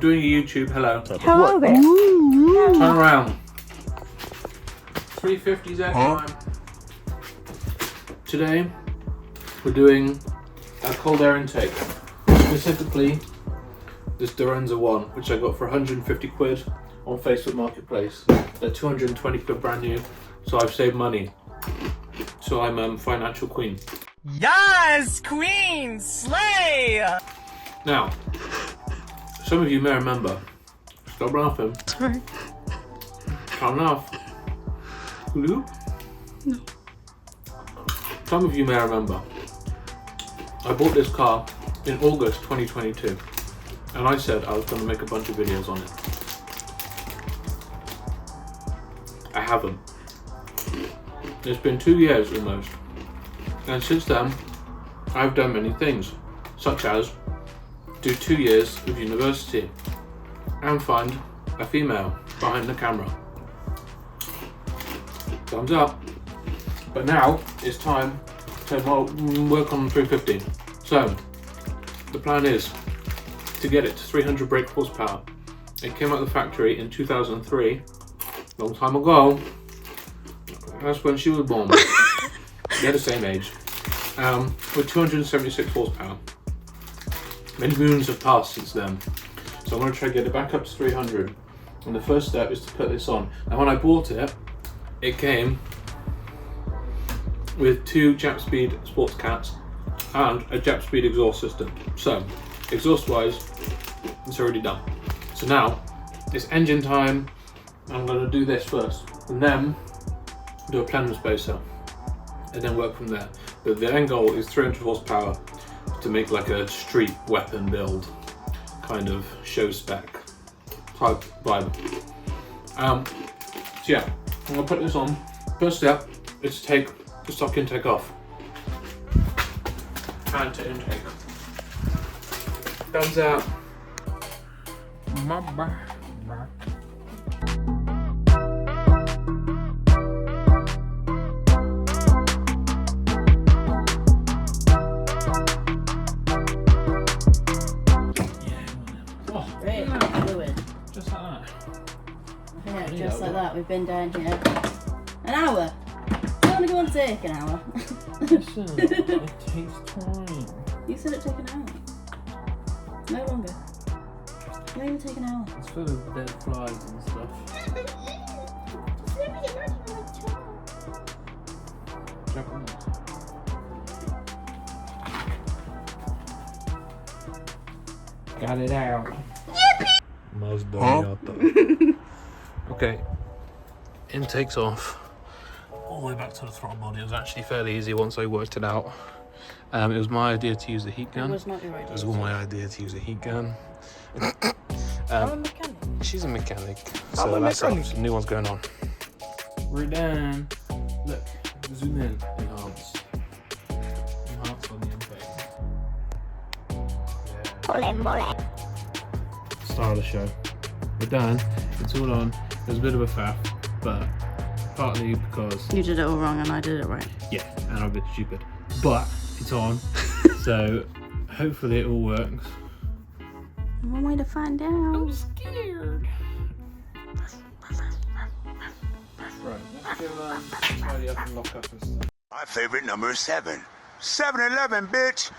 doing a YouTube. Hello. Hello there. Turn around. 350 Z time. Today, we're doing a cold air intake. Specifically, this Dorenza one, which I got for 150 quid on Facebook Marketplace. They're 220 quid brand new, so I've saved money. So I'm financial queen. Yes, queen, slay! Now, some of you may remember. Stop laughing. Sorry. Can't laugh. Hello? No. Some of you may remember. I bought this car in August 2022, and I said I was going to make a bunch of videos on it. I haven't. It's been 2 years almost, and since then I've done many things, such as do 2 years of university and find a female behind the camera. Thumbs up. But now it's time to work on 350. So the plan is to get it to 300 brake horsepower. It came out of the factory in 2003, long time ago. That's when she was born. They're the same age. With 276 horsepower. Many moons have passed since then. So I'm going to try to get it back up to 300. And the first step is to put this on. Now when I bought it, it came with 2 Japspeed sports cats and a Japspeed exhaust system. So, exhaust wise, it's already done. So now, it's engine time. I'm going to do this first, and then do a plenum spacer, and then work from there. But the end goal is 300 horsepower to make like a street weapon build, kind of show spec type vibe. So yeah, I'm going to put this on. First step is to take the stock intake off and to intake. Thumbs up. Just like that. Yeah, just like that. We've been down here an hour. It's only going to take an hour. Listen, it takes time. You said it'd take an hour. No longer. It won't even take an hour. It's full of dead flies and stuff. Got it out. Okay, intake's off. All the way back to the throttle body. It was actually fairly easy once I worked it out. It was my idea to use the heat gun. It was not your idea. It was all my idea to use a heat gun. I'm a mechanic. She's a mechanic, so that's a new one's going on. We're done. Look, zoom in, enhance. Enhance on the intake. Yeah. Start of the show. We're done. It's all on. There's a bit of a faff, but partly because You did it all wrong and I did it right. yeah, and I'm a bit stupid. But it's on, so hopefully it all works. One way to find out. I'm scared. Right, let's go tidy up and lock up and stuff. My favorite number is 7. 7-Eleven, bitch!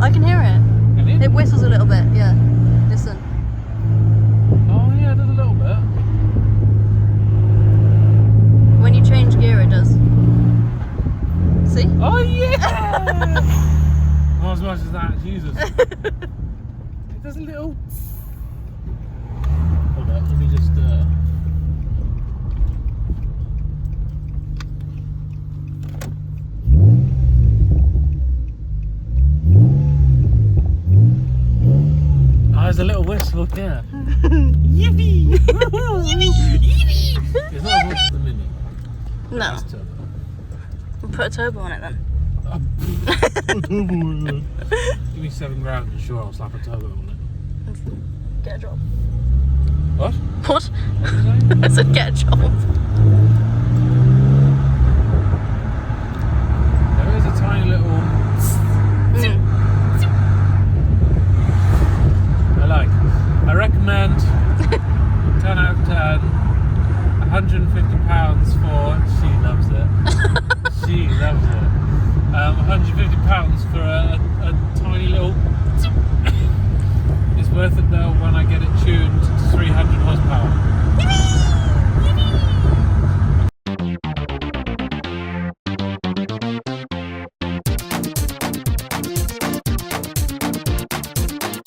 I can hear it. Can you? It whistles a little bit, yeah. Listen. Oh yeah, it does a little bit. When you change gear, it does. See? Oh yeah! Not as much as that, Jesus. It does a little. Hold up, let me just. Oh, there's a little whistle, yeah. Yippee! Yippee! It's not as much as the Mini. No. That's turbo. We'll put a turbo on it then. Give me $7 grand and sure I'll slap a turbo on it. Get a job. What? What? What did you say? I said get a job.